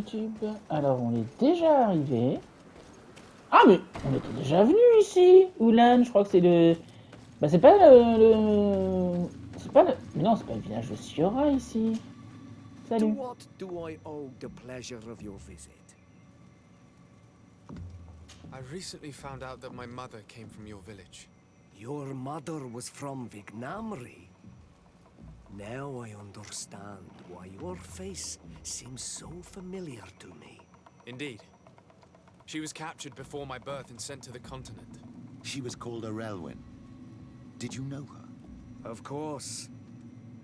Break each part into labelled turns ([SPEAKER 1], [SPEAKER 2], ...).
[SPEAKER 1] YouTube. Alors, on est déjà arrivé. Ah, mais on était déjà venu ici, Oulan. Je crois que c'est le... Bah, c'est pas le... C'est pas le... Mais non, c'est pas le village de Siora, ici.
[SPEAKER 2] To
[SPEAKER 1] Salut.
[SPEAKER 2] what do I owe the pleasure of your visit?
[SPEAKER 3] I recently found out that my mother came from your village.
[SPEAKER 2] Your mother was from Vignamri. Now I understand why your face seems so familiar to me.
[SPEAKER 3] Indeed. She was captured before my birth and sent to the continent.
[SPEAKER 4] She was called Arelwyn. Did you know her?
[SPEAKER 2] Of course.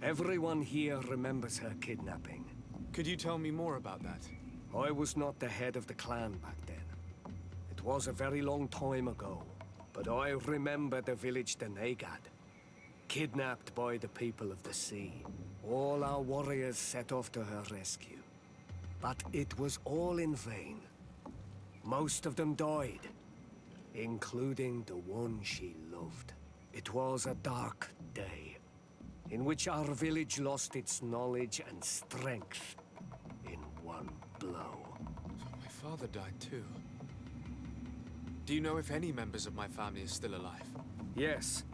[SPEAKER 2] Everyone here remembers her kidnapping.
[SPEAKER 3] Could you tell me more about that?
[SPEAKER 2] I was not the head of the clan back then. It was a very long time ago. But I remember the village Denegad. Kidnapped by the people of the sea. All our warriors set off to her rescue. But it was all in vain. Most of them died, including the one she loved. It was a dark day, in which our village lost its knowledge and strength in one blow.
[SPEAKER 3] My father died too. Do you know if any members of my family are still alive?
[SPEAKER 2] Yes,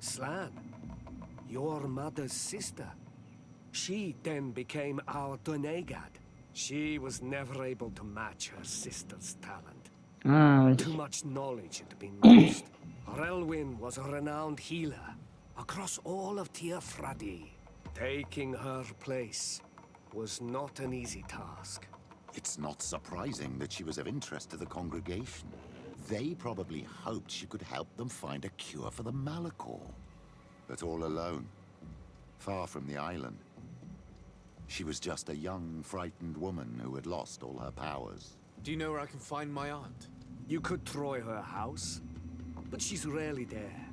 [SPEAKER 2] Slan, your mother's sister. She then became our Donegad. She was never able to match her sister's talent.
[SPEAKER 1] Ah,
[SPEAKER 2] Too much knowledge had been lost. Relwyn was a renowned healer across all of Teofradi. Taking her place was not an easy task.
[SPEAKER 4] It's not surprising that she was of interest to the congregation. They probably hoped she could help them find a cure for the Malachor. But all alone, far from the island. She was just a young, frightened woman who had lost all her powers.
[SPEAKER 3] Do you know where I can find my aunt?
[SPEAKER 2] You could try her house, but she's rarely there.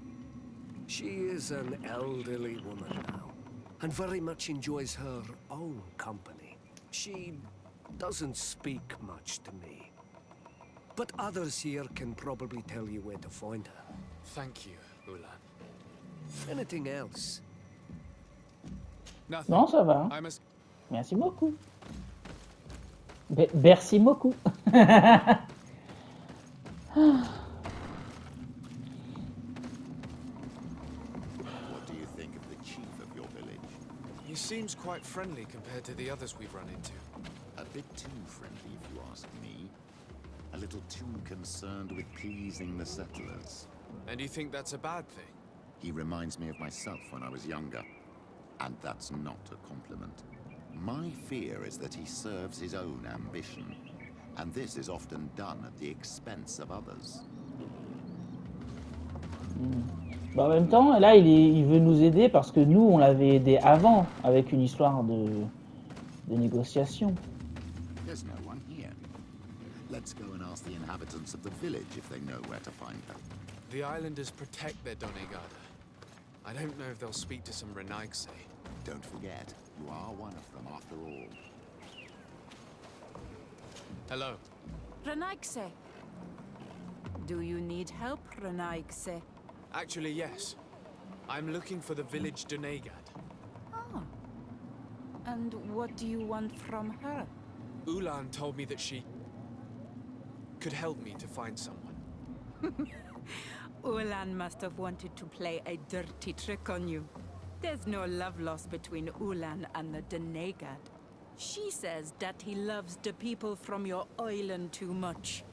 [SPEAKER 2] She is an elderly woman now, and very much enjoys her own company. She doesn't speak much to me. But others here can probably tell you where to find her.
[SPEAKER 3] Thank you, Ulan.
[SPEAKER 2] Anything else?
[SPEAKER 3] Nothing.
[SPEAKER 1] non, ça va.
[SPEAKER 3] I must...
[SPEAKER 1] Merci beaucoup. Merci beaucoup.
[SPEAKER 4] What do you think of the chief of your village?
[SPEAKER 3] He seems quite friendly compared to the others we've run into.
[SPEAKER 4] A bit too friendly, if you ask me. A little too concerned with pleasing the settlers.
[SPEAKER 3] And you think that's a bad thing?
[SPEAKER 4] He reminds me of myself when I was younger. And that's not a compliment. My fear is that he serves his own ambition. And this is often done at the expense of others.
[SPEAKER 1] Bah, en même temps, là, il veut nous aider parce que nous, on l'avait aidé avant avec une histoire de négociation.
[SPEAKER 4] There's no one here. Let's go and ask the inhabitants of the village if they know where to find her.
[SPEAKER 3] The islanders protect their Donegada. I don't know if they'll speak to some Renaigse.
[SPEAKER 4] Don't forget, you are one of them after all.
[SPEAKER 3] Hello.
[SPEAKER 5] Renaigse. Do you need help, Renaigse?
[SPEAKER 3] Actually, yes. I'm looking for the village Donegad.
[SPEAKER 5] Oh. And what do you want from her?
[SPEAKER 3] Ulan told me that she could help me to find someone.
[SPEAKER 5] Ulan must have wanted to play a dirty trick on you. There's no love lost between Ulan and the Donegad. She says that he loves the people from your island too much.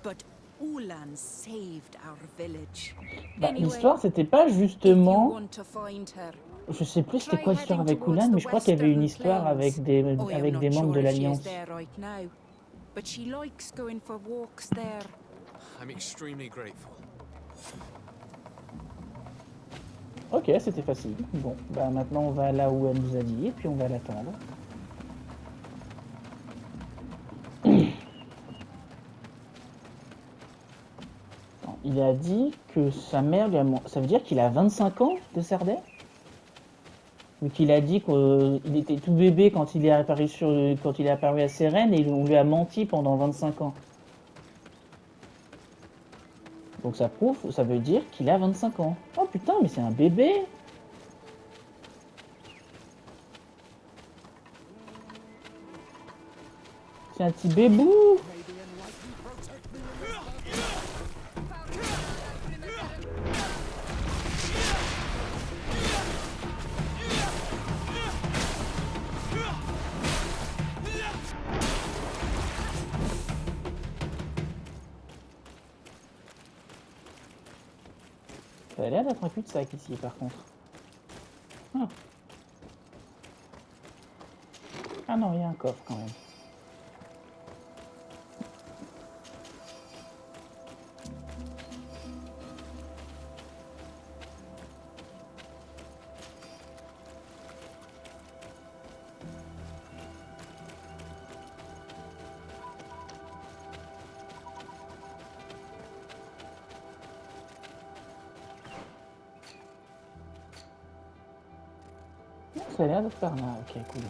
[SPEAKER 5] But Ulan saved our village.
[SPEAKER 1] Bah,
[SPEAKER 5] Anyway,
[SPEAKER 1] l'histoire, c'était pas
[SPEAKER 5] if you
[SPEAKER 1] justement...
[SPEAKER 5] want to find her,
[SPEAKER 1] Je sais plus c'était
[SPEAKER 5] try
[SPEAKER 1] quoi l'histoire
[SPEAKER 5] heading
[SPEAKER 1] avec Oulan, mais je crois qu'il y avait une histoire
[SPEAKER 5] towards the
[SPEAKER 1] avec des,
[SPEAKER 5] Western Plains.
[SPEAKER 1] avec des
[SPEAKER 5] I am not
[SPEAKER 1] membres de
[SPEAKER 5] sure if she is
[SPEAKER 1] l'Alliance.
[SPEAKER 5] there right now, but she likes going for walks there.
[SPEAKER 3] I'm extremely grateful.
[SPEAKER 1] Ok, c'était facile. Bon, bah maintenant on va là où elle nous a dit, et puis on va l'attendre. Il a dit que sa mère lui a... Ça veut dire qu'il a 25 ans de Sardet? Ou qu'il a dit qu'il était tout bébé quand il est apparu, quand il est apparu à Sérène et on lui a menti pendant 25 ans. Donc ça prouve, ça veut dire qu'il a 25 ans. Oh putain, mais c'est un bébé! C'est un petit bébou. Ça a l'air d'être un cul-de-sac ici, par contre. Ah. Ah non, il y a un coffre quand même. Ça a l'air de faire là, ok, cool.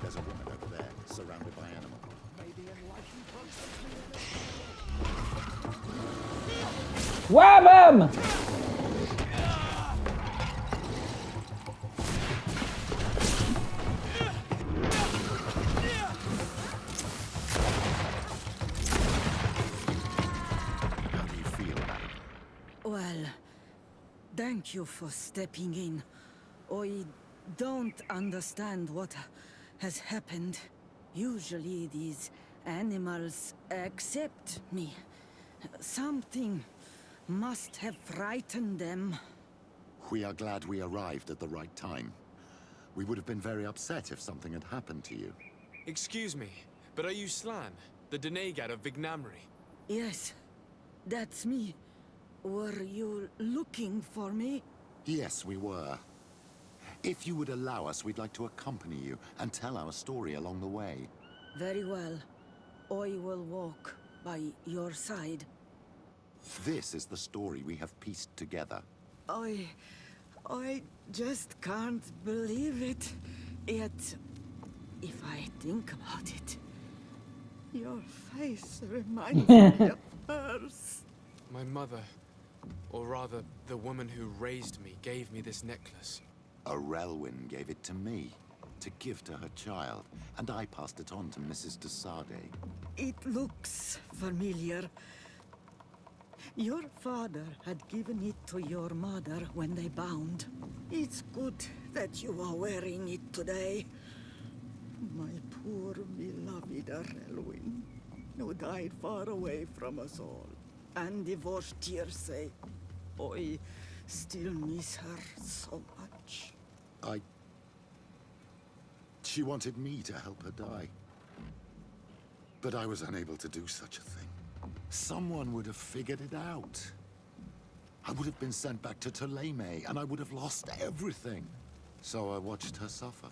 [SPEAKER 4] There's a woman over there, surrounded by animals.
[SPEAKER 1] Ouah, bam!
[SPEAKER 4] How do you feel about it?
[SPEAKER 5] Well, thank you for stepping in. I don't understand what has happened. Usually these animals accept me. Something must have frightened them.
[SPEAKER 4] We are glad we arrived at the right time. We would have been very upset if something had happened to you.
[SPEAKER 3] Excuse me, but are you Slan, the Denegad of Vignamri?
[SPEAKER 5] Yes, that's me. Were you looking for me?
[SPEAKER 4] Yes, we were. If you would allow us, we'd like to accompany you and tell our story along the way.
[SPEAKER 5] Very well. I will walk by your side.
[SPEAKER 4] This is the story we have pieced together.
[SPEAKER 5] I just can't believe it. Yet, if I think about it, your face reminds me of hers.
[SPEAKER 3] My mother, or rather, the woman who raised me, gave me this necklace.
[SPEAKER 4] A Relwyn gave it to me, to give to her child, and I passed it on to Mrs. de Sade.
[SPEAKER 5] It looks familiar. Your father had given it to your mother when they bound. It's good that you are wearing it today. My poor beloved Relwyn, who died far away from us all, and divorced Tirce. I still miss her so much.
[SPEAKER 4] She wanted me to help her die. But I was unable to do such a thing. Someone would have figured it out. I would have been sent back to Ptolemy, and I would have lost everything. So I watched her suffer.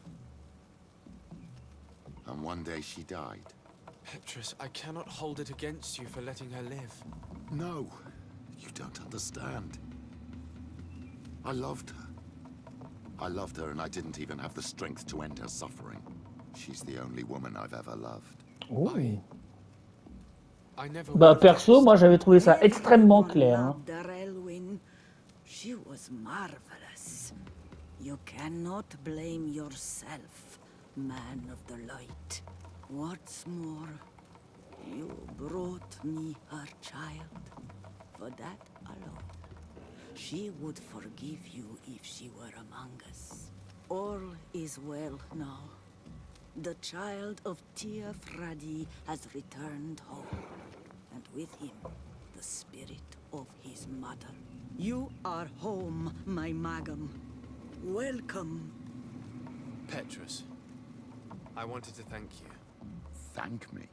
[SPEAKER 4] And one day she died.
[SPEAKER 3] Petrus, I cannot hold it against you for letting her live.
[SPEAKER 4] No, you don't understand. I loved her. I loved her, and I didn't even have the strength to end her suffering. She's the only woman I've ever loved.
[SPEAKER 1] Oh.
[SPEAKER 3] I never
[SPEAKER 1] Bah
[SPEAKER 3] would have
[SPEAKER 1] perso,
[SPEAKER 3] guessed.
[SPEAKER 1] moi j'avais trouvé ça extrêmement
[SPEAKER 5] Everyone
[SPEAKER 1] clair. Hein.
[SPEAKER 5] loved Relwyn. She was marvelous. You cannot blame yourself, man of the light. What's more, you brought me her child. For that alone, she would forgive you if she were among us. All is well now. The child of Tia Fradi has returned home, and with him, the spirit of his mother. You are home, my Magam. Welcome.
[SPEAKER 3] Petrus, I wanted to thank you.
[SPEAKER 4] Thank me?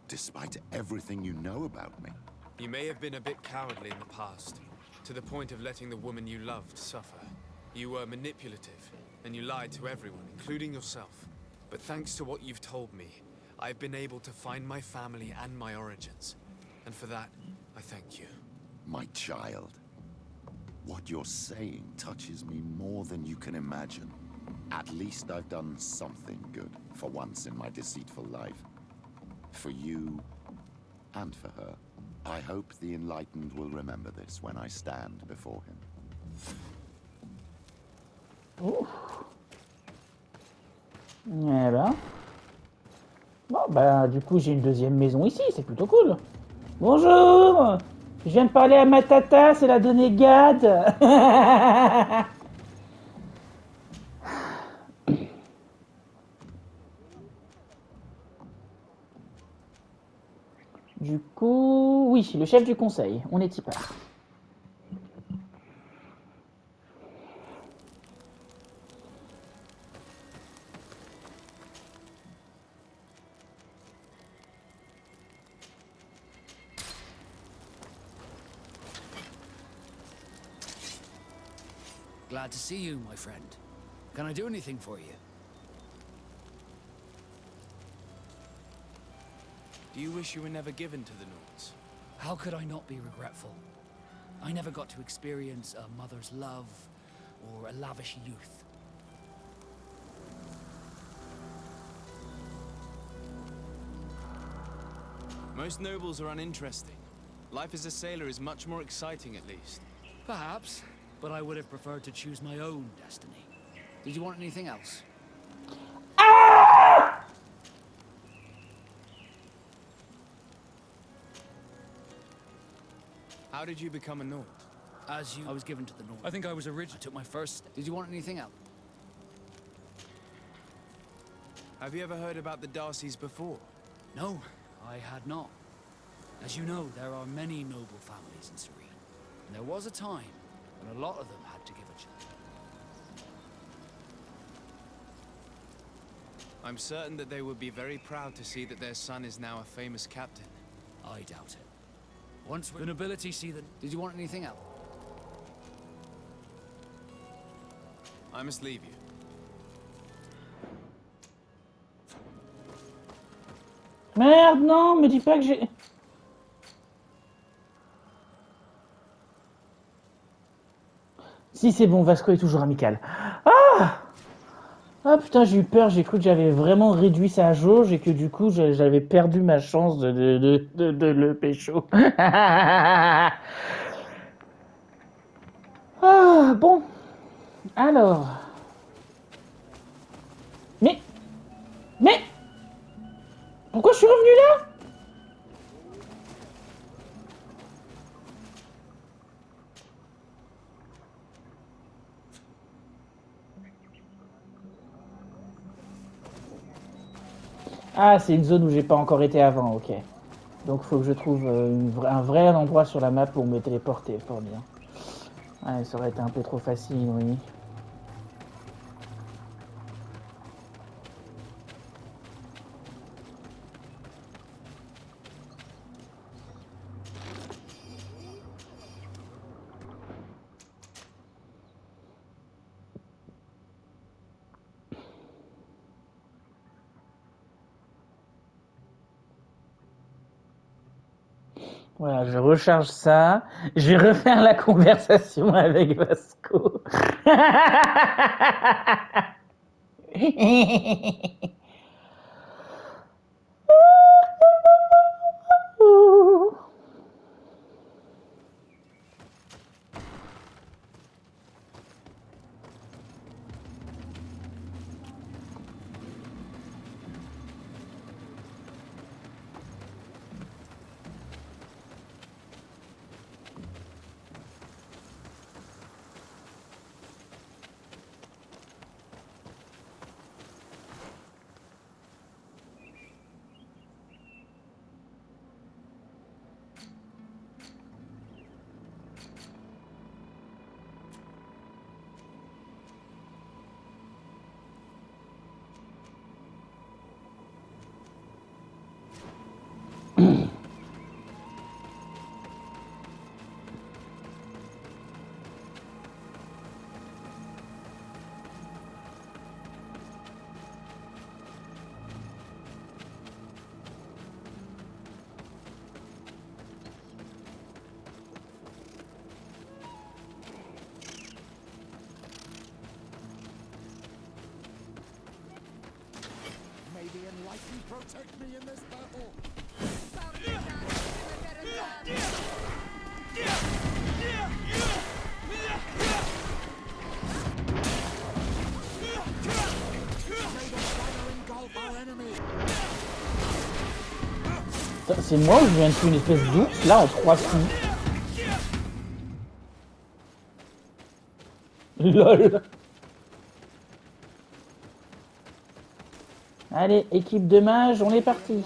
[SPEAKER 4] Despite everything you know about me.
[SPEAKER 3] You may have been a bit cowardly in the past, to the point of letting the woman you loved suffer. You were manipulative, and you lied to everyone, including yourself. But thanks to what you've told me, I've been able to find my family and my origins. And for that, I thank you.
[SPEAKER 4] My child. What you're saying touches me more than you can imagine. At least I've done something good for once in my deceitful life. For you and for her. I hope the Enlightened will remember this when I stand before him.
[SPEAKER 1] Ouf. Eh ben. Bon, bah, du coup, j'ai une deuxième maison ici, c'est plutôt cool. Bonjour! Je viens de parler à ma tata, c'est la dénégade. Du coup, oui, le chef du conseil, on est y part.
[SPEAKER 6] Glad to see you, my friend. Can I do anything for you?
[SPEAKER 3] Do you wish you were never given to the Nords?
[SPEAKER 6] How could I not be regretful? I never got to experience a mother's love or a lavish youth.
[SPEAKER 3] Most nobles are uninteresting. Life as a sailor is much more exciting, at least.
[SPEAKER 6] Perhaps, but I would have preferred to choose my own destiny. Did you want anything else?
[SPEAKER 3] How did you become a Nord?
[SPEAKER 6] I was given to the North. I think I was original. I took my first step. Did you want anything else?
[SPEAKER 3] Have you ever heard about the Darcys before?
[SPEAKER 6] No, I had not. As you know, there are many noble families in Serene. And there was a time when a lot of them had to give a child.
[SPEAKER 3] I'm certain that they would be very proud to see that their son is now a famous captain.
[SPEAKER 6] I doubt it. Once the nobility see that... Did you want anything else?
[SPEAKER 3] I must leave you.
[SPEAKER 1] Merde, non, me dis pas que j'ai... Si, c'est bon, Vasco est toujours amical. Ah! Ah putain, j'ai eu peur, j'ai cru que j'avais vraiment réduit sa jauge et que du coup, j'avais perdu ma chance de le pécho. Ah, bon. Alors... Mais... Pourquoi je suis revenu là? Ah, c'est une zone où j'ai pas encore été avant, ok. Donc faut que je trouve un vrai endroit sur la map pour me téléporter, fort bien. Ouais, ça aurait été un peu trop facile, oui. Voilà, je recharge ça. Je vais refaire la conversation avec Vasco.
[SPEAKER 4] enlightened protect me in this battle.
[SPEAKER 1] C'est moi ou je viens de tuer une espèce d'ours là en 3 coups? LOL. Allez, équipe de mages, on est parti.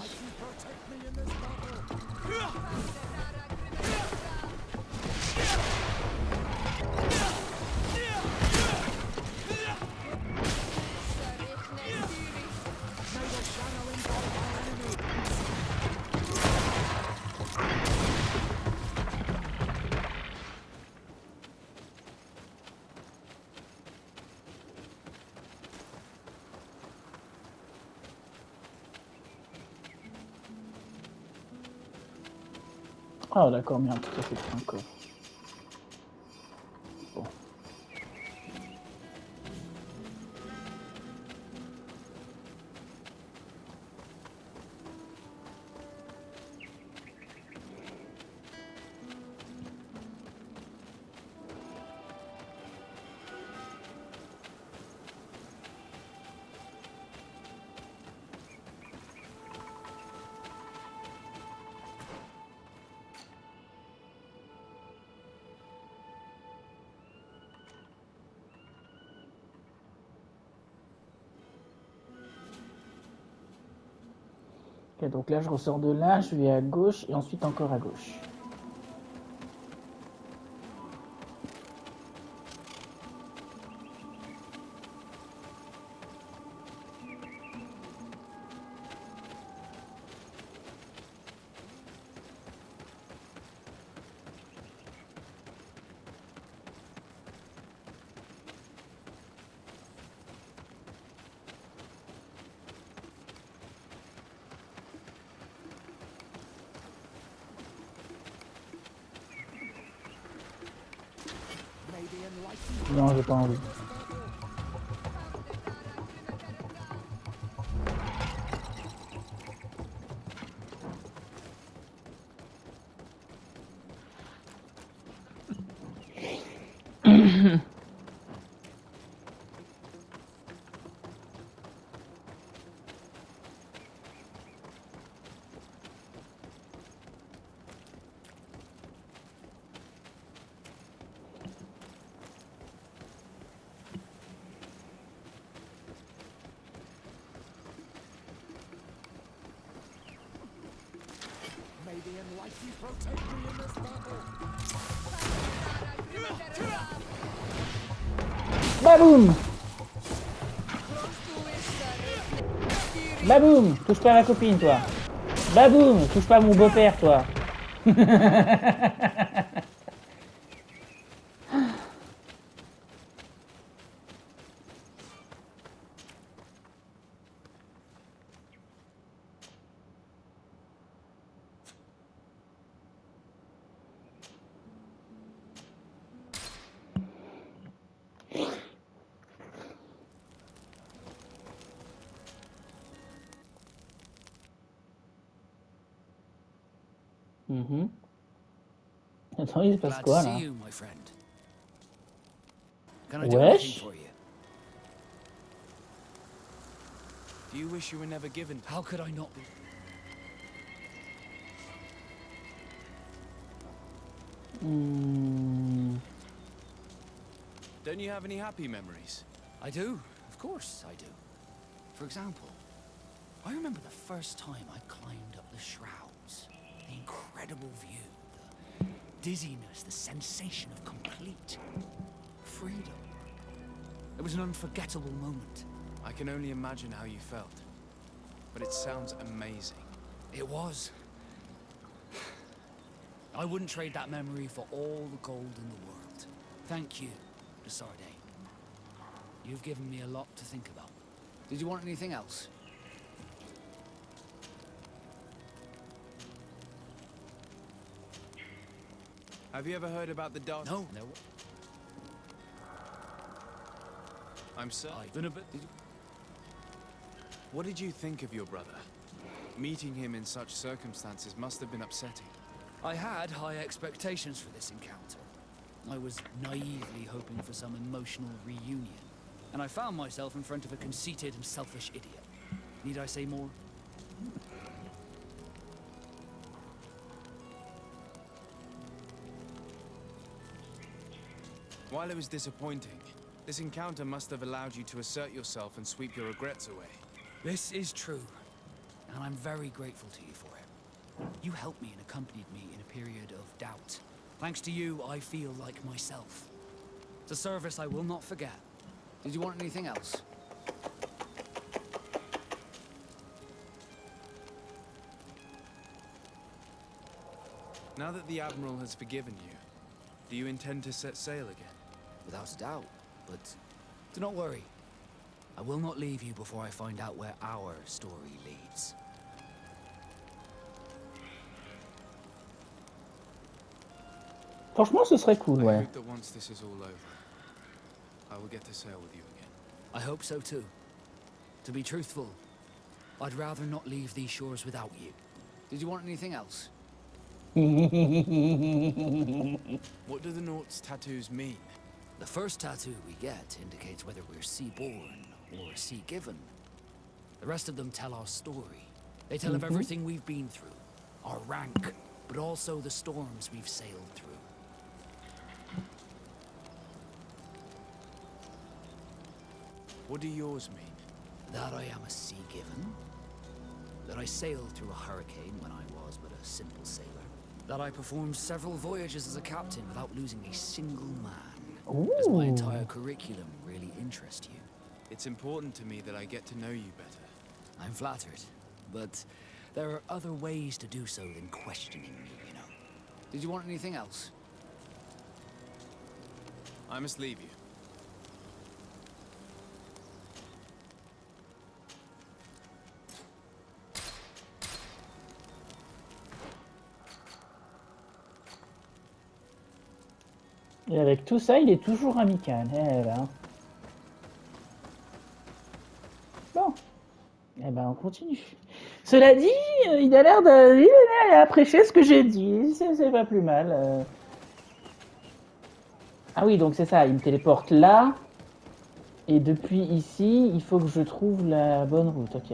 [SPEAKER 1] Ah d'accord, merde, ça c'est pas encore. Bon. Ok, donc là je ressors de là, je vais à gauche et ensuite encore à gauche. Non, j'ai pas envie.
[SPEAKER 4] May the enlightened protect me in this battle.
[SPEAKER 1] Baboum! Baboum! Touche pas à ma copine, toi! Baboum! Touche pas à mon beau-père, toi! Attends, il se passe
[SPEAKER 6] Glad to
[SPEAKER 1] quoi
[SPEAKER 6] see
[SPEAKER 1] là?
[SPEAKER 6] you, my friend. Can I do anything
[SPEAKER 1] Wesh?
[SPEAKER 6] for you?
[SPEAKER 3] Do you wish you were never given?
[SPEAKER 6] How could I not be?
[SPEAKER 3] Don't you have any happy memories?
[SPEAKER 6] I do, of course I do. For example, I remember the first time I climbed up the shrouds. The incredible view, the dizziness, the sensation of complete freedom. It was an unforgettable moment.
[SPEAKER 3] I can only imagine how you felt. But it sounds amazing.
[SPEAKER 6] It was. I wouldn't trade that memory for all the gold in the world. Thank you, Desarde. You've given me a lot to think about. Did you want anything else?
[SPEAKER 3] Have you ever heard about the dark?
[SPEAKER 6] No.
[SPEAKER 3] I'm certain.
[SPEAKER 6] I've been a bit.
[SPEAKER 3] What did you think of your brother? Meeting him in such circumstances must have been upsetting.
[SPEAKER 6] I had high expectations for this encounter. I was naively hoping for some emotional reunion, and I found myself in front of a conceited and selfish idiot. Need I say more?
[SPEAKER 3] While it was disappointing, this encounter must have allowed you to assert yourself and sweep your regrets away.
[SPEAKER 6] This is true, and I'm very grateful to you for it. You helped me and accompanied me in a period of doubt. Thanks to you, I feel like myself. It's a service I will not forget. Did you want anything else?
[SPEAKER 3] Now that the Admiral has forgiven you, do you intend to set sail again?
[SPEAKER 6] Without a doubt, but do not worry. I will not leave you before I find out where our story leads.
[SPEAKER 1] Franchement, ce serait cool,
[SPEAKER 3] I
[SPEAKER 1] ouais.
[SPEAKER 3] hope that once this is all over, I will get to sail with you again.
[SPEAKER 6] I hope so too. To be truthful, I'd rather not leave these shores without you. Did you want anything else?
[SPEAKER 3] What do the Naught's tattoos mean?
[SPEAKER 6] The first tattoo we get indicates whether we're sea-born or sea-given. The rest of them tell our story. They tell of everything we've been through, our rank, but also the storms we've sailed through.
[SPEAKER 3] What do yours mean?
[SPEAKER 6] That I am a sea-given. That I sailed through a hurricane when I was but a simple sailor. That I performed several voyages as a captain without losing a single man. Does my entire curriculum really interest you?
[SPEAKER 3] It's important to me that I get to know you better.
[SPEAKER 6] I'm flattered, but there are other ways to do so than questioning me, you know. Did you want anything else?
[SPEAKER 3] I must leave you.
[SPEAKER 1] Et avec tout ça, il est toujours amical. Eh ben. Bon. Eh ben, on continue. Cela dit, il a l'air à prêcher ce que j'ai dit. C'est pas plus mal. Ah oui, donc c'est ça. Il me téléporte là. Et depuis ici, il faut que je trouve la bonne route. Ok.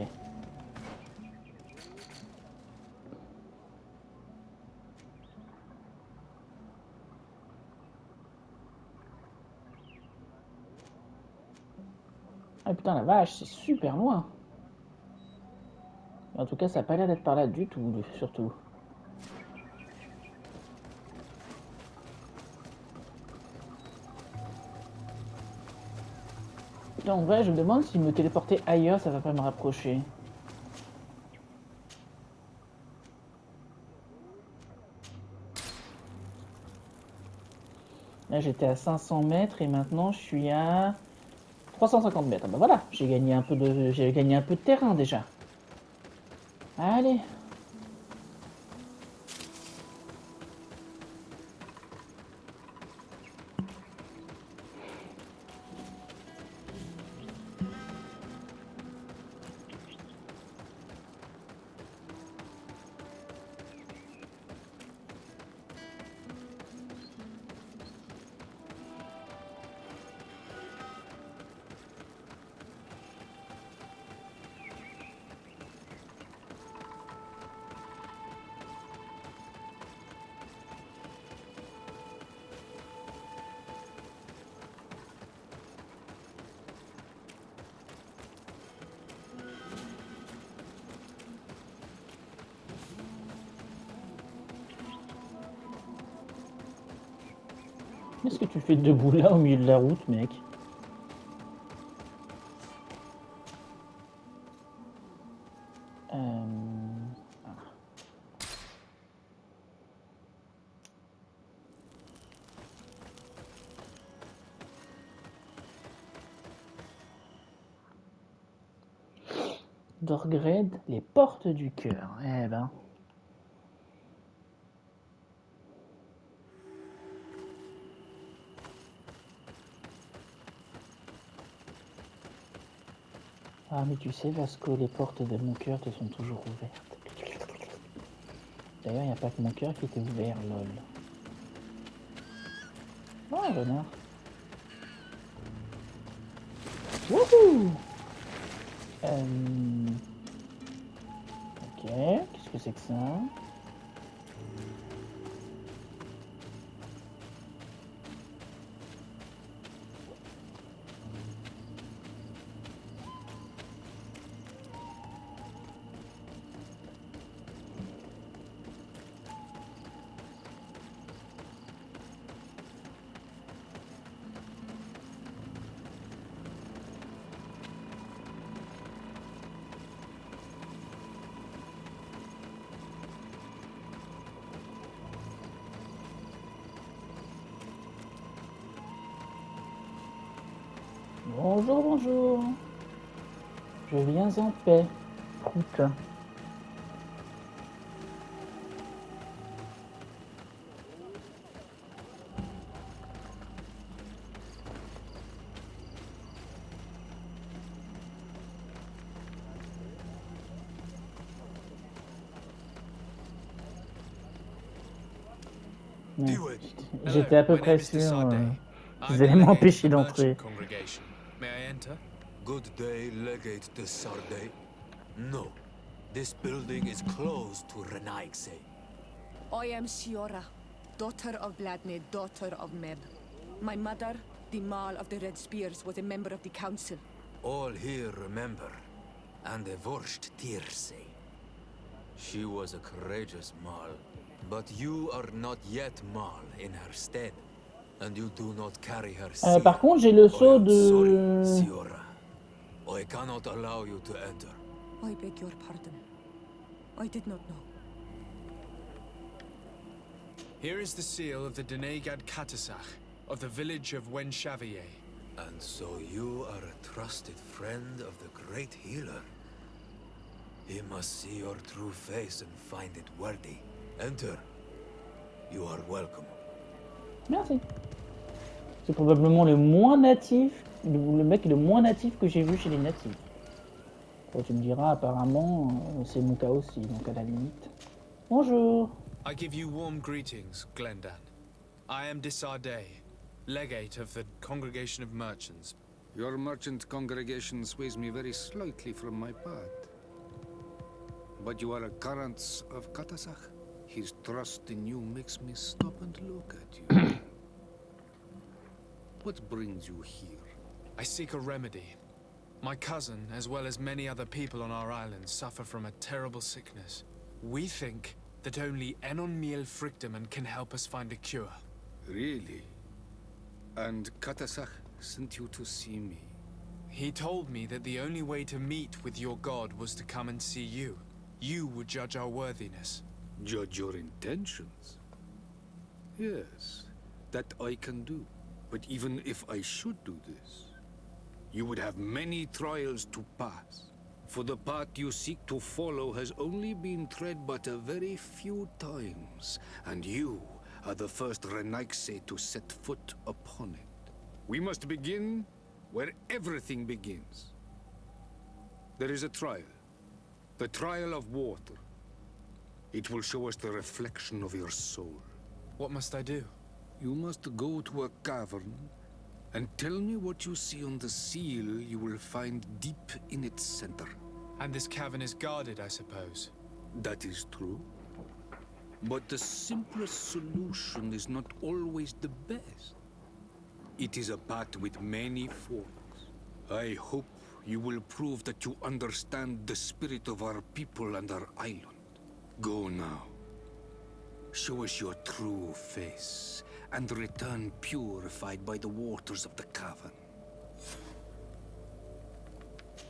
[SPEAKER 1] Ah putain, la vache, c'est super loin. En tout cas, ça n'a pas l'air d'être par là du tout, surtout. Putain, en vrai, je me demande si me téléporter ailleurs, ça va pas me rapprocher. Là, j'étais à 500 mètres et maintenant, je suis à 350 mètres. Ah bah voilà, j'ai gagné un peu de terrain déjà. Allez. Qu'est-ce que tu fais debout là au milieu de la route, mec? Dorgred, les portes du cœur. Eh ben. Ah, mais tu sais, Vasco, les portes de mon cœur te sont toujours ouvertes. D'ailleurs, il n'y a pas que mon cœur qui était ouvert, lol. Oh, renard. Wouhou! Ok, qu'est-ce que c'est que ça? Bonjour, bonjour. Je viens en paix. Croûte. Ouais. J'étais à peu
[SPEAKER 3] my
[SPEAKER 1] près
[SPEAKER 3] name is
[SPEAKER 1] sûr
[SPEAKER 3] Desardet.
[SPEAKER 1] qu'ils
[SPEAKER 3] I'm
[SPEAKER 1] allaient
[SPEAKER 3] the legate of
[SPEAKER 1] m'empêcher
[SPEAKER 3] the
[SPEAKER 1] d'entrer.
[SPEAKER 3] merchant congregation. May I enter?
[SPEAKER 7] Good day, Legate de Sardet. No, this building is closed to Renaigse.
[SPEAKER 8] I am Siora, daughter of Bladne, daughter of Meb. My mother, the Mal of the Red Spears, was a member of the council.
[SPEAKER 7] All here remember, and the Vorsht Tirse. She was a courageous Mal, but you are not yet Mal in her stead, and you do not carry her seal.
[SPEAKER 1] Par contre, j'ai le
[SPEAKER 7] I
[SPEAKER 1] sceau
[SPEAKER 7] am sorry,
[SPEAKER 1] de...
[SPEAKER 7] Siora. I cannot allow you to enter.
[SPEAKER 8] I beg your pardon. I did not know.
[SPEAKER 3] Here is the seal of the Denegad Katasach, of the village of Wenshavier.
[SPEAKER 7] And so you are a trusted friend of the great healer. He must see your true face and find it worthy. Enter. You are welcome.
[SPEAKER 1] Merci. C'est probablement le moins natif, le mec le moins natif que j'ai vu chez les natifs. Bon, tu me diras, apparemment, c'est mon cas aussi, donc à la limite. Bonjour.
[SPEAKER 3] I give you warm greetings, Glendan. I am Desardet, legate of the Congregation of Merchants.
[SPEAKER 9] Your merchant congregation sways me very slightly from my path. But you are a current of Katasach. His trust in you makes me stop and look at you. What brings you here?
[SPEAKER 3] I seek a remedy. My cousin, as well as many other people on our island, suffer from a terrible sickness. We think that only Enon Miel Frichteman can help us find a cure.
[SPEAKER 9] Really? And Katasach sent you to see me?
[SPEAKER 3] He told me that the only way to meet with your god was to come and see you. You would judge our worthiness.
[SPEAKER 9] Judge your intentions? Yes, that I can do. But even if I should do this, you would have many trials to pass. For the path you seek to follow has only been tread but a very few times, and you are the first Renaigse to set foot upon it. We must begin where everything begins. There is a trial. The trial of water. It will show us the reflection of your soul.
[SPEAKER 3] What must I do?
[SPEAKER 9] You must go to a cavern and tell me what you see on the seal you will find deep in its center.
[SPEAKER 3] And this cavern is guarded, I suppose.
[SPEAKER 9] That is true. But the simplest solution is not always the best. It is a path with many forks. I hope you will prove that you understand the spirit of our people and our island. Go now. Show us your true face, and return purified by the waters of the cavern.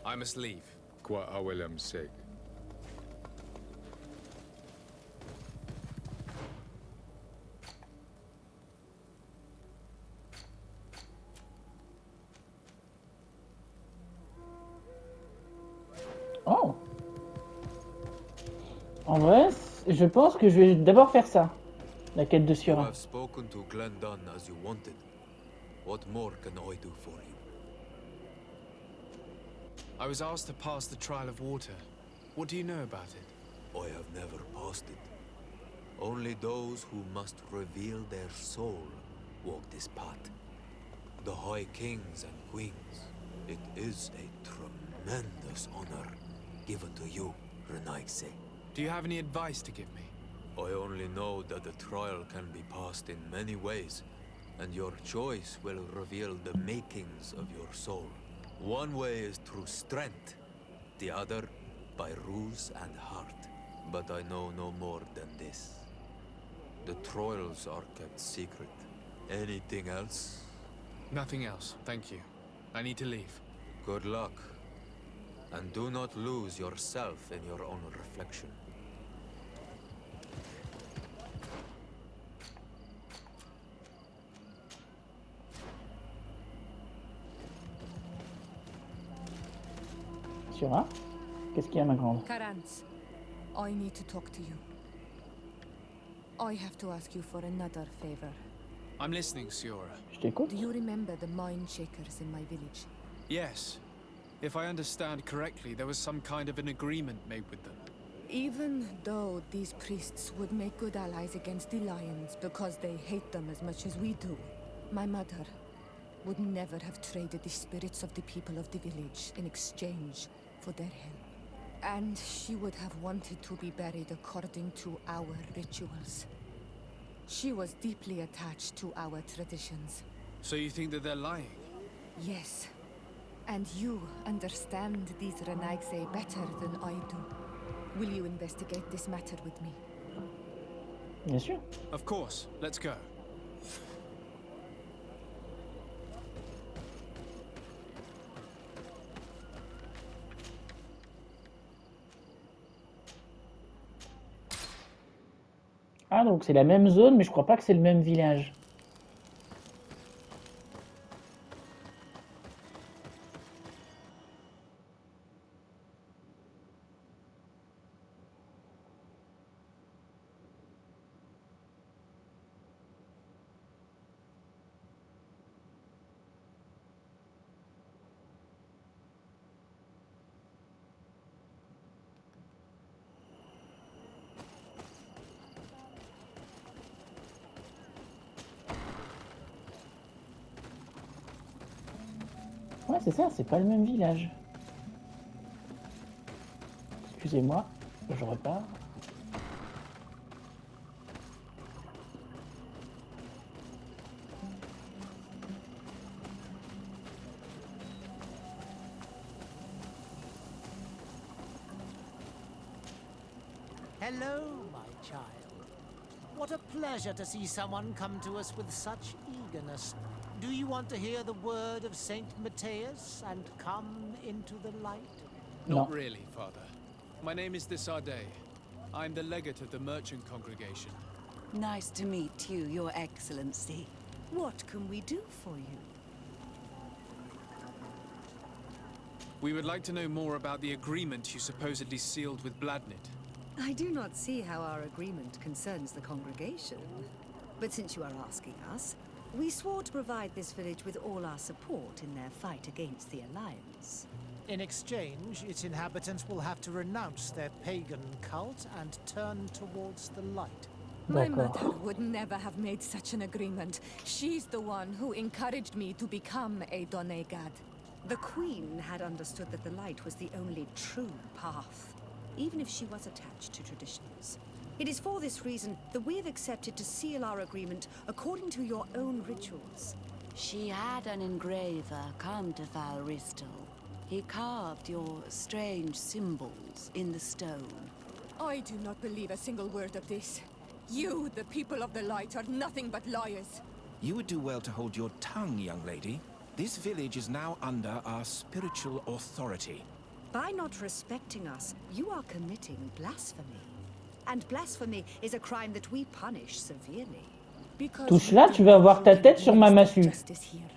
[SPEAKER 3] I must leave.
[SPEAKER 9] Qua awelem seg.
[SPEAKER 1] Oh. En vrai, je pense que je vais d'abord faire ça. La quête de
[SPEAKER 7] You
[SPEAKER 1] Siora.
[SPEAKER 7] have spoken to Glendan as you wanted. What more can I do for you?
[SPEAKER 3] I was asked to pass the trial of water. What do you know about it?
[SPEAKER 7] I have never passed it. Only those who must reveal their soul walk this path. The High Kings and Queens. It is a tremendous honor given to you, Renaigse.
[SPEAKER 3] Do you have any advice to give me?
[SPEAKER 7] I only know that the trial can be passed in many ways, and your choice will reveal the makings of your soul. One way is through strength, the other by ruse and heart. But I know no more than this. The trials are kept secret. Anything else?
[SPEAKER 3] Nothing else, thank you. I need to leave.
[SPEAKER 7] Good luck. And do not lose yourself in your own reflection.
[SPEAKER 1] Siora, qu'est-ce qu'il y a, ma grande?
[SPEAKER 8] Karans, I need to talk to you. I have to ask you for another favor.
[SPEAKER 3] I'm listening, Siora.
[SPEAKER 1] Je t'écoute.
[SPEAKER 8] Do you remember the mine shakers in my village?
[SPEAKER 3] Yes. If I understand correctly, there was some kind of an agreement made with them.
[SPEAKER 8] Even though these priests would make good allies against the lions because they hate them as much as we do, my mother would never have traded the spirits of the people of the village in exchange for their help. And she would have wanted to be buried according to our rituals. She was deeply attached to our traditions.
[SPEAKER 3] So you think that they're lying?
[SPEAKER 8] Yes. And you understand these Renaigse better than I do. Will you investigate this matter with me?
[SPEAKER 1] Bien sûr.
[SPEAKER 3] Of course. Let's go.
[SPEAKER 1] Ah, donc c'est la même zone, mais je crois pas que c'est le même village. Ouais, c'est ça, c'est pas le même village. Excusez-moi, je repars.
[SPEAKER 10] Hello, my child. What a pleasure to see someone come to us with such eagerness. Do you want to hear the word of Saint Matthias and come into the light?
[SPEAKER 3] Not
[SPEAKER 1] No.
[SPEAKER 3] really, Father. My name is Desardet. I'm the legate of the merchant congregation.
[SPEAKER 11] Nice to meet you, Your Excellency. What can we do for you?
[SPEAKER 3] We would like to know more about the agreement you supposedly sealed with Bladnid.
[SPEAKER 11] I do not see how our agreement concerns the congregation. But since you are asking us, we swore to provide this village with all our support in their fight against the Alliance.
[SPEAKER 10] In exchange, its inhabitants will have to renounce their pagan cult and turn towards the light.
[SPEAKER 8] My
[SPEAKER 1] D'accord.
[SPEAKER 8] mother would never have made such an agreement. She's the one who encouraged me to become a Donegad.
[SPEAKER 11] The Queen had understood that the light was the only true path, even if she was attached to traditions. It is for this reason that we have accepted to seal our agreement according to your own rituals.
[SPEAKER 12] She had an engraver come to Valristal. He carved your strange symbols in the stone.
[SPEAKER 8] I do not believe a single word of this. You, the people of the light, are nothing but liars.
[SPEAKER 13] You would do well to hold your tongue, young lady. This village is now under our spiritual authority.
[SPEAKER 11] By not respecting us, you are committing blasphemy. And blasphemy is a crime that we punish severely.
[SPEAKER 1] Touche là, tu vas avoir ta tête sur ma massue.
[SPEAKER 8] Justice here.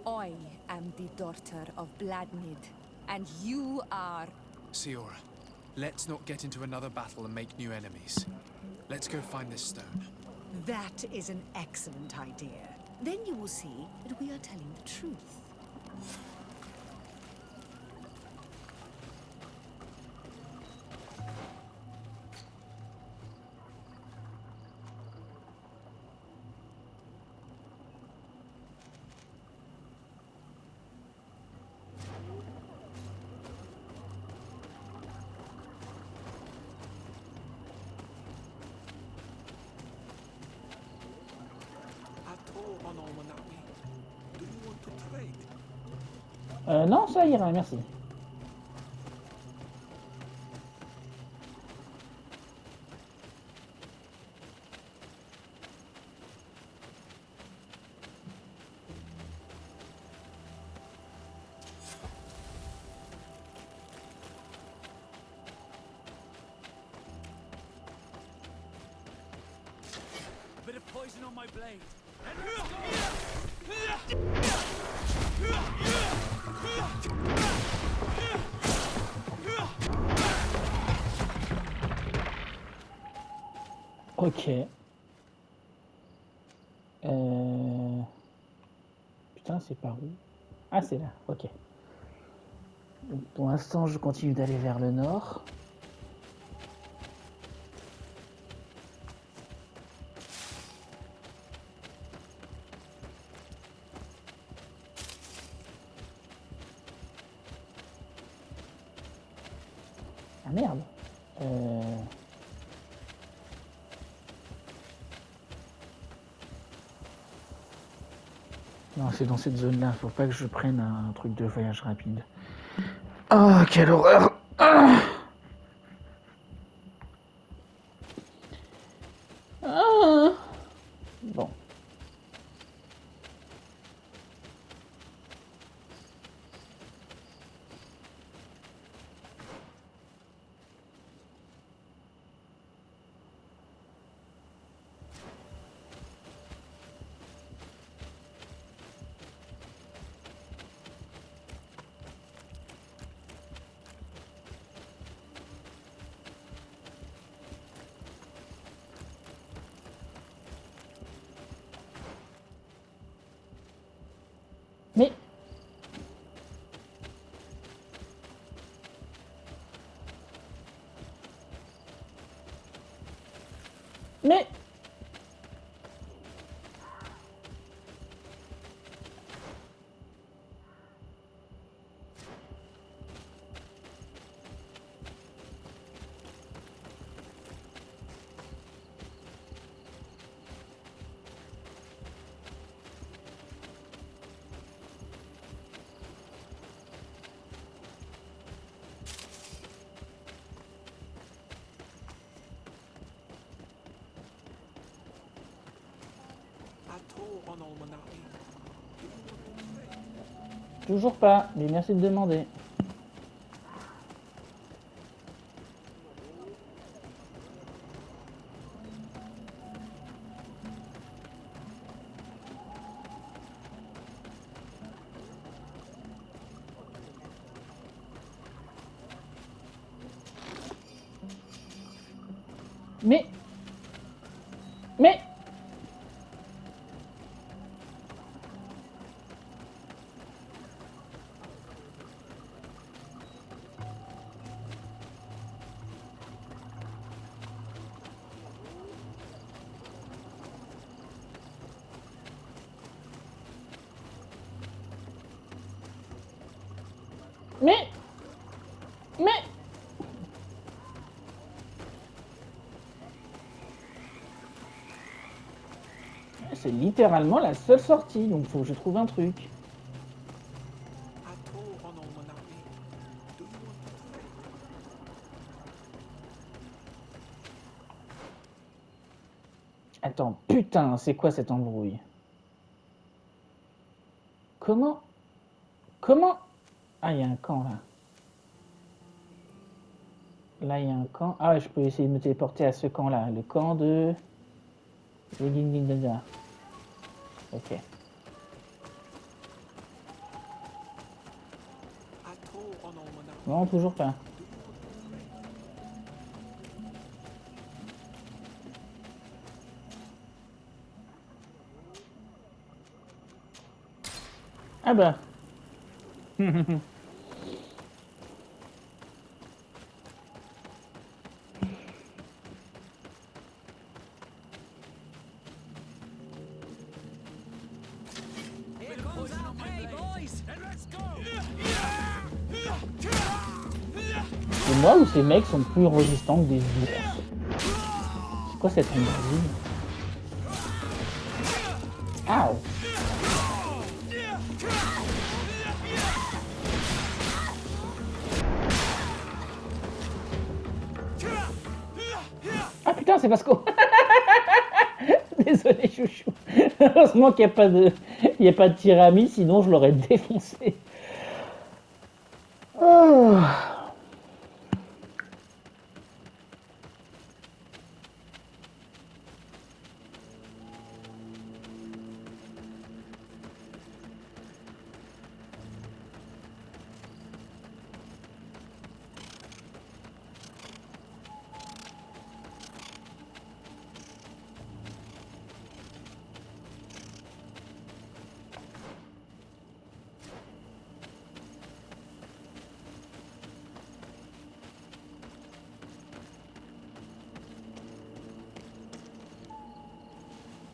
[SPEAKER 8] I am the daughter of Bladnid, and you are...
[SPEAKER 3] Siora, let's not get into another battle and make new enemies. Let's go find this stone.
[SPEAKER 11] That is an excellent idea. Then you will see that we are telling the truth.
[SPEAKER 1] Non, ça ira, merci.
[SPEAKER 6] Bit of poison on my blade.
[SPEAKER 1] Ok. Putain, c'est par où? Ah, c'est là, ok. Donc, pour l'instant, je continue d'aller vers le nord. Ah merde. Non, c'est dans cette zone-là. Faut pas que je prenne un truc de voyage rapide. Oh, quelle horreur. Ah. Ah. Bon. Mais... Mais... Toujours pas, mais merci de demander. Mais... Mais... Mais... Mais... C'est littéralement la seule sortie, donc faut que je trouve un truc. Attends, putain, c'est quoi cette embrouille? Comment? Comment? Ah, il y a un camp là. Là, il y a un camp. Ah ouais, je peux essayer de me téléporter à ce camp-là. Le camp de... Ok. Non, toujours pas. Ah bah. C'est moi ou ces mecs sont plus résistants que des ours? C'est quoi cette embrouille? Ah. putain, c'est Vasco. Désolé, chouchou. Heureusement qu'il n'y a pas de... Il n'y a pas de tirami, sinon je l'aurais défoncé. Oh.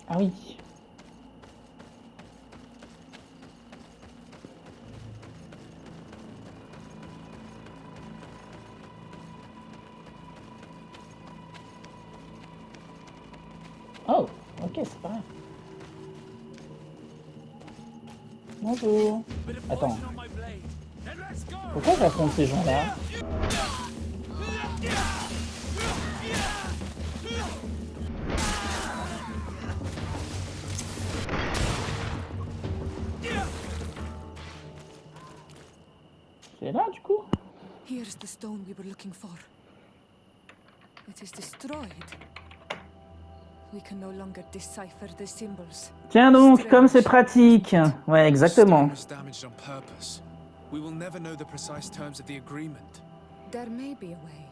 [SPEAKER 1] Ah oui. Oh, ok, c'est pas grave. Bonjour. Attends. Pourquoi j'affronte ces gens-là? C'est là, du coup?
[SPEAKER 8] Here's the stone we were looking for. It is destroyed. We can no longer decipher the symbols.
[SPEAKER 1] Tiens donc, comme c'est pratique. Ouais, exactement.
[SPEAKER 3] Damaged on purpose. We will never know the precise terms of the agreement.
[SPEAKER 8] There may be a way.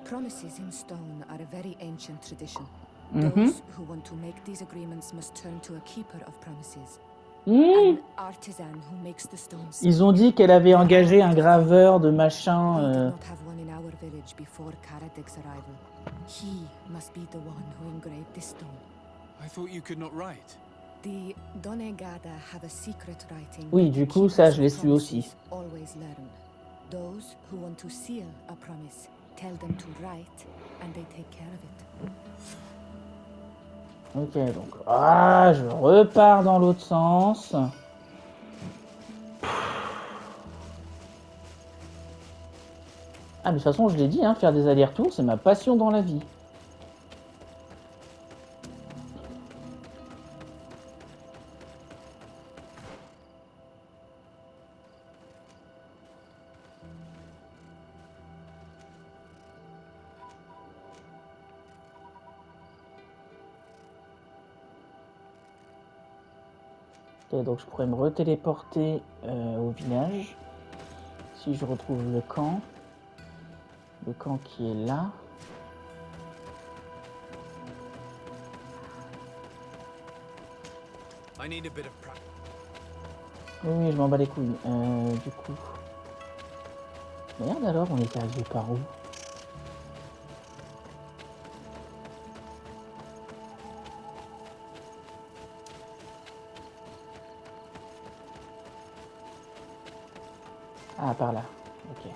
[SPEAKER 8] Promises in stone are a very ancient tradition. Those who want to make these agreements must turn to a keeper of promises. An artisan who makes the stones.
[SPEAKER 1] Ils ont dit qu'elle avait engagé un graveur de machin.
[SPEAKER 8] We did not have one in our village before Karadek's arrival. He must be the one who engraved this stone.
[SPEAKER 3] I thought you could not write.
[SPEAKER 8] The Donegada have a secret writing.
[SPEAKER 1] Oui, du coup, ça, je l'ai su aussi.
[SPEAKER 8] Always learn. Those who want to seal a promise, tell them to write, and they take care of it.
[SPEAKER 1] Ok, donc, je repars dans l'autre sens. Ah, mais de toute façon, je l'ai dit, hein, faire des allers-retours, c'est ma passion dans la vie. Ok, donc je pourrais me retéléporter au village. Si je retrouve le camp. Le camp qui est là. Oui, je m'en bats les couilles. Du coup. Merde alors, on était arrivé par où? Ah, par là. Ok.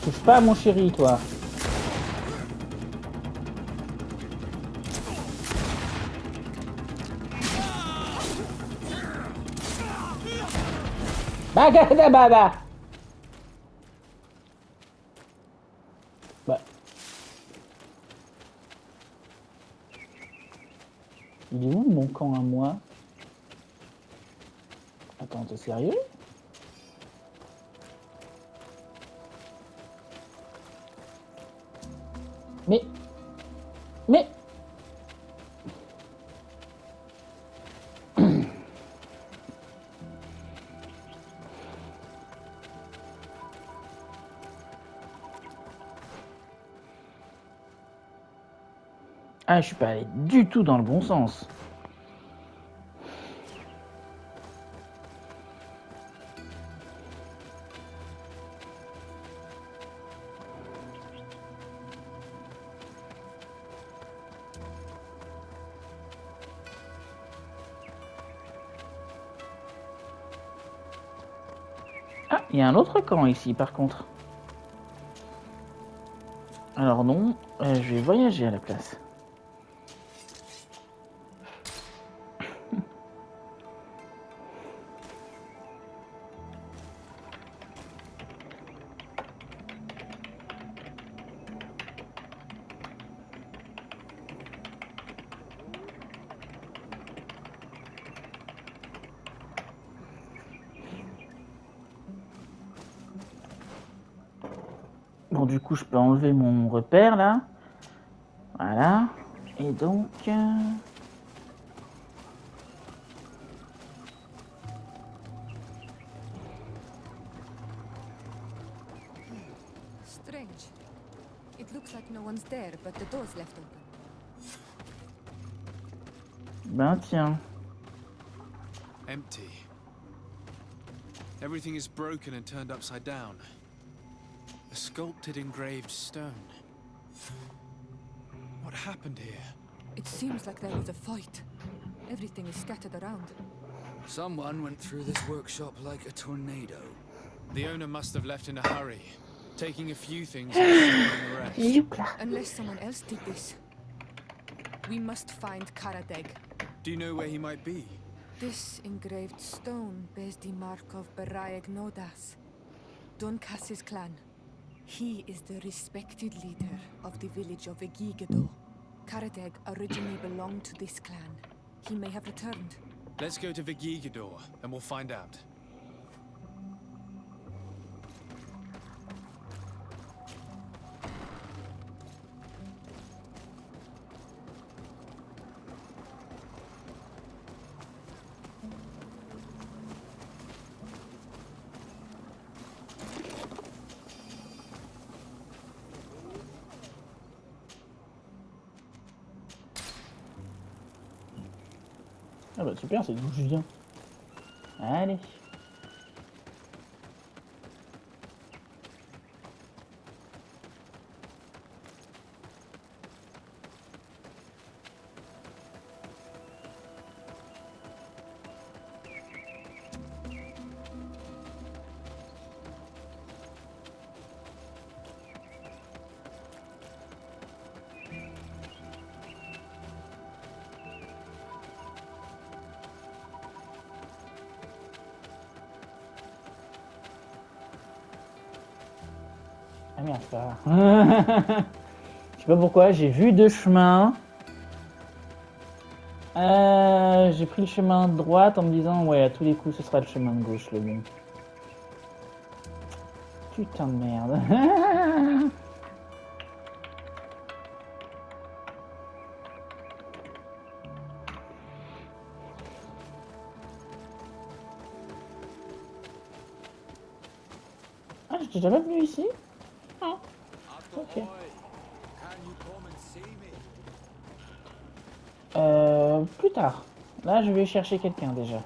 [SPEAKER 1] Touche pas à mon chéri, toi. Bagadabada. Bah. Il est où mon camp à moi? Attends, t'es sérieux? Mais... Ah, je suis pas allé du tout dans le bon sens. Ah, il y a un autre camp ici par contre. Alors non, je vais voyager à la place. Bon, du coup, je peux enlever mon repère là. Voilà. Et donc...
[SPEAKER 8] Strange. It looks like no one's there, but the door's left open.
[SPEAKER 1] Ben tiens.
[SPEAKER 3] Empty. Everything is broken and turned upside down. A sculpted engraved stone. What happened here?
[SPEAKER 8] It seems like there was a fight. Everything is scattered around.
[SPEAKER 6] Someone went through this workshop like a tornado.
[SPEAKER 3] The owner must have left in a hurry, taking a few things and stealing the rest.
[SPEAKER 8] Unless someone else did this. We must find Karadeg.
[SPEAKER 3] Do you know where he might be?
[SPEAKER 8] This engraved stone bears the mark of Baraeg Nodas, Duncass's clan. He is the respected leader of the village of Egigedo. Karadeg originally belonged to this clan. He may have returned.
[SPEAKER 3] Let's go to Vigigador, and we'll find out.
[SPEAKER 1] Ah bah super, c'est d'où je viens. Allez. Ah merde, c'est pas grave. Je sais pas pourquoi, j'ai vu deux chemins. J'ai pris le chemin de droite en me disant ouais, à tous les coups ce sera le chemin de gauche le bon. Putain de merde. Ah, j'étais jamais venu ici? Ah, ok. Plus tard. Là, je vais chercher quelqu'un déjà.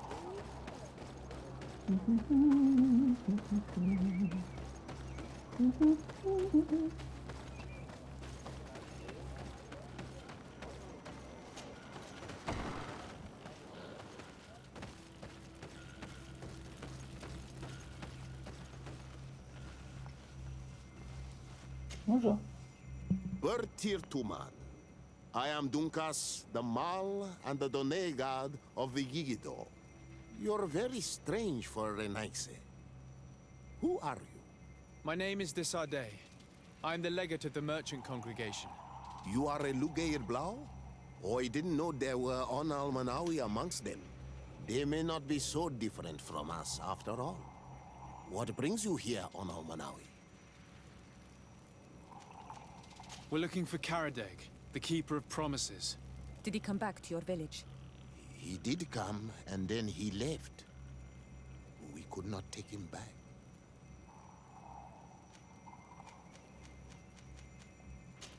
[SPEAKER 1] Bonjour.
[SPEAKER 4] Bertir Tuman. I am Dunkas, the Mal and the Donegad of Vigigido. You're very strange for Renaise. Who are you?
[SPEAKER 3] My name is Desarde. I'm the legate of the merchant congregation.
[SPEAKER 4] You are a Lugair Blau? Oh, I didn't know there were Onal Manawi amongst them. They may not be so different from us after all. What brings you here, Onal Manawi?
[SPEAKER 3] We're looking for Karadeg, the keeper of promises.
[SPEAKER 8] Did he come back to your village?
[SPEAKER 4] He did come, and then he left. We could not take him back.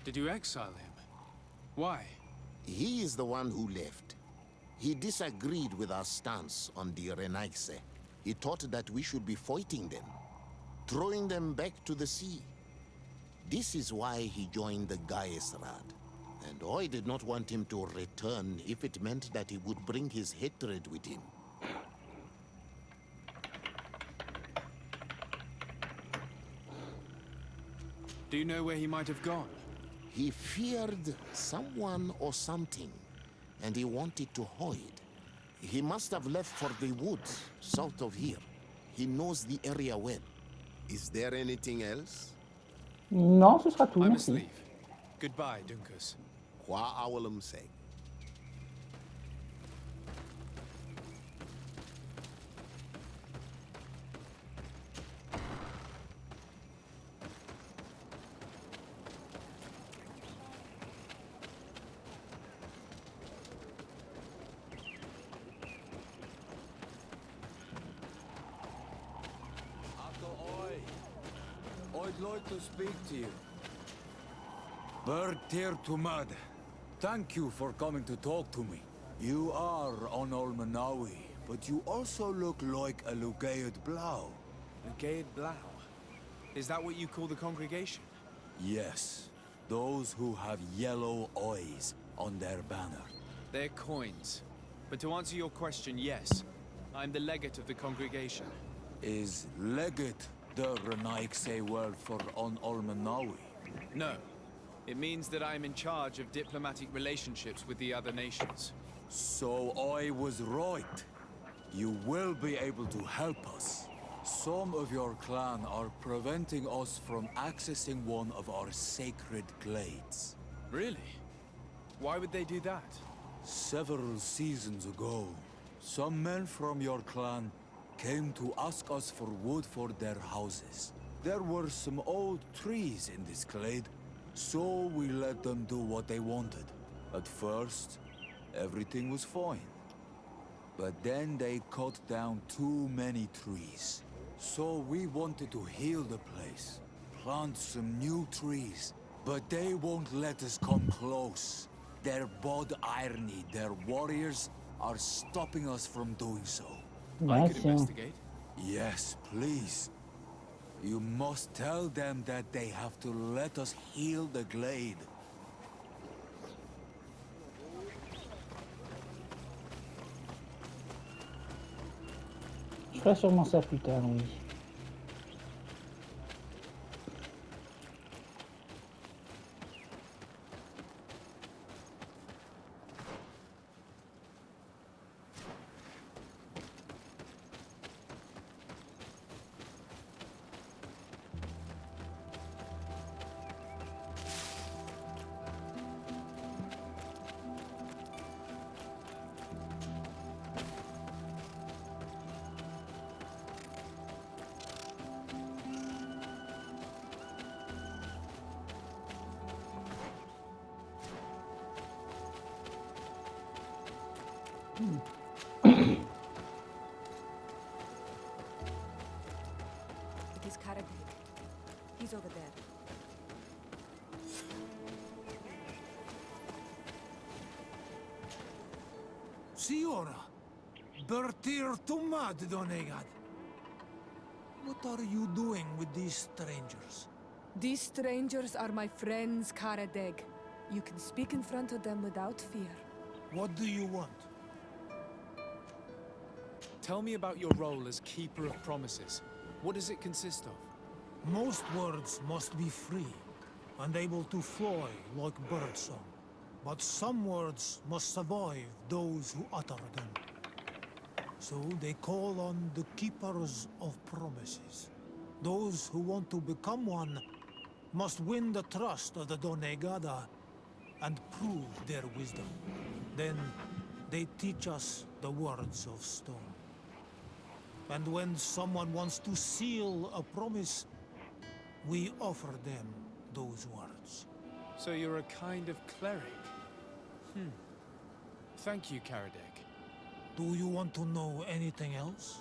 [SPEAKER 3] Did you exile him? Why?
[SPEAKER 4] He is the one who left. He disagreed with our stance on the Renaise. He thought that we should be fighting them, throwing them back to the sea. This is why he joined the Gaesrad. And I did not want him to return if it meant that he would bring his hatred with him.
[SPEAKER 3] Do you know where he might have gone?
[SPEAKER 14] He feared someone or something, and he wanted to hide. He must have left for the woods, south of here. He knows the area well.
[SPEAKER 2] Is there anything else?
[SPEAKER 1] Non, ce sera tout,
[SPEAKER 3] I must
[SPEAKER 1] merci.
[SPEAKER 3] leave. Goodbye, Dunkus.
[SPEAKER 2] Qua awalum seg.
[SPEAKER 7] I'd like to speak to you. Bertir Tumad, thank you for coming to talk to me. You are on Olmanawi, but you also look like a Lugaid Blau.
[SPEAKER 3] Lugaid Blau? Is that what you call the congregation?
[SPEAKER 7] Yes, those who have yellow eyes on their banner.
[SPEAKER 3] They're coins. But to answer your question, yes. I'm the legate of the congregation.
[SPEAKER 7] Is legate the Renaikse word for on Olmanawi?
[SPEAKER 3] No. It means that I'm in charge of diplomatic relationships with the other nations.
[SPEAKER 7] So I was right. You will be able to help us. Some of your clan are preventing us from accessing one of our sacred glades.
[SPEAKER 3] Really? Why would they do that?
[SPEAKER 7] Several seasons ago, some men from your clan came to ask us for wood for their houses. There were some old trees in this glade, so we let them do what they wanted. At first, everything was fine. But then they cut down too many trees. So we wanted to heal the place, plant some new trees. But they won't let us come close. Their bod irony, their warriors, are stopping us from doing so.
[SPEAKER 3] I could investigate.
[SPEAKER 7] Yes, please. You must tell them that they have to let us heal the glade.
[SPEAKER 1] Je ferai sûrement ça plus tard, oui.
[SPEAKER 8] It is Karadeg. He's over there.
[SPEAKER 9] Signora, Bertir Tumad Donegad. What are you doing with these strangers?
[SPEAKER 8] These strangers are my friends, Karadeg. You can speak in front of them without fear.
[SPEAKER 9] What do you want?
[SPEAKER 3] Tell me about your role as Keeper of Promises. What does it consist of?
[SPEAKER 9] Most words must be free and able to fly like birdsong. But some words must survive those who utter them. So they call on the Keepers of Promises. Those who want to become one must win the trust of the Donegada and prove their wisdom. Then they teach us the words of stone. And when someone wants to seal a promise, we offer them those words.
[SPEAKER 3] So you're a kind of cleric? Thank you, Karadeg.
[SPEAKER 9] Do you want to know anything else?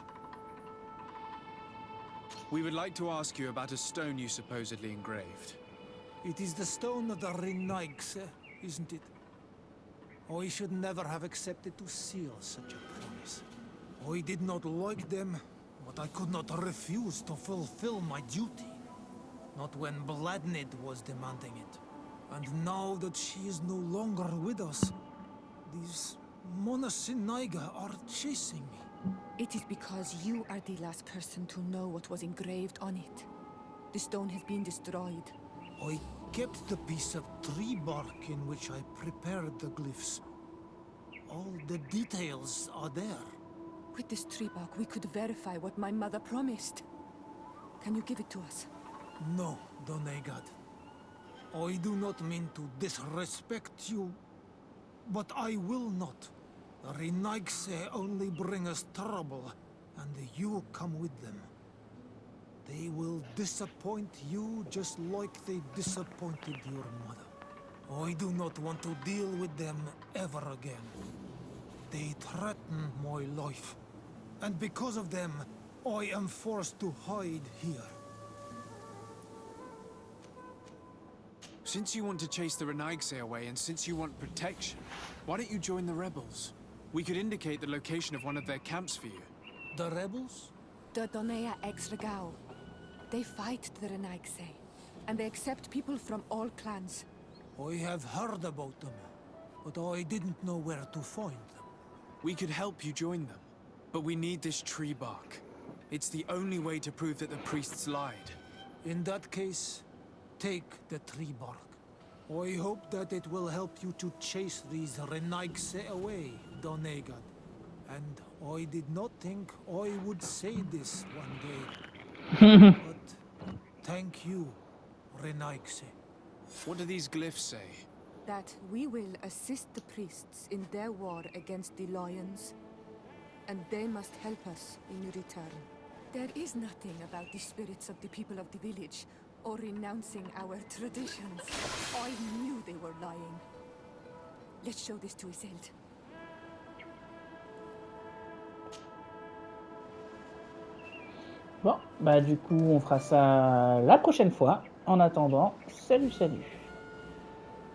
[SPEAKER 3] We would like to ask you about a stone you supposedly engraved.
[SPEAKER 9] It is the stone of the Ringnaigse, isn't it? I should never have accepted to seal such a promise. I did not like them, but I could not refuse to fulfill my duty. Not when Bladnid was demanding it. And now that she is no longer with us, these Monasinaiga are chasing me.
[SPEAKER 8] It is because you are the last person to know what was engraved on it. The stone has been destroyed.
[SPEAKER 10] I kept the piece of tree bark in which I prepared the glyphs. All the details are there.
[SPEAKER 8] With this tree bark, we could verify what my mother promised. Can you give it to us?
[SPEAKER 10] No, Donegad. I do not mean to disrespect you, but I will not. The Renaigse only bring us trouble, and you come with them. They will disappoint you just like they disappointed your mother. I do not want to deal with them ever again. They threaten my life, and because of them, I am forced to hide here.
[SPEAKER 3] Since you want to chase the Renaigse away, and since you want protection, why don't you join the rebels? We could indicate the location of one of their camps for you.
[SPEAKER 10] The rebels?
[SPEAKER 8] The Donea ex-Regao. They fight the Renaigse, and they accept people from all clans.
[SPEAKER 10] I have heard about them, but I didn't know where to find them.
[SPEAKER 3] We could help you join them, but we need this tree bark. It's the only way to prove that the priests lied.
[SPEAKER 10] In that case, take the tree bark. I hope that it will help you to chase these Renaigse away, Donegad. And I did not think I would say this one day. But thank you, Renaigse.
[SPEAKER 3] What do these glyphs say?
[SPEAKER 8] That we will assist the priests in their war against the lions, and they must help us in return. There is nothing about the spirits of the people of the village, or renouncing our traditions. I knew they were lying. Let's show this to Isolde.
[SPEAKER 1] Bon, bah du coup, on fera ça la prochaine fois. En attendant, salut, salut.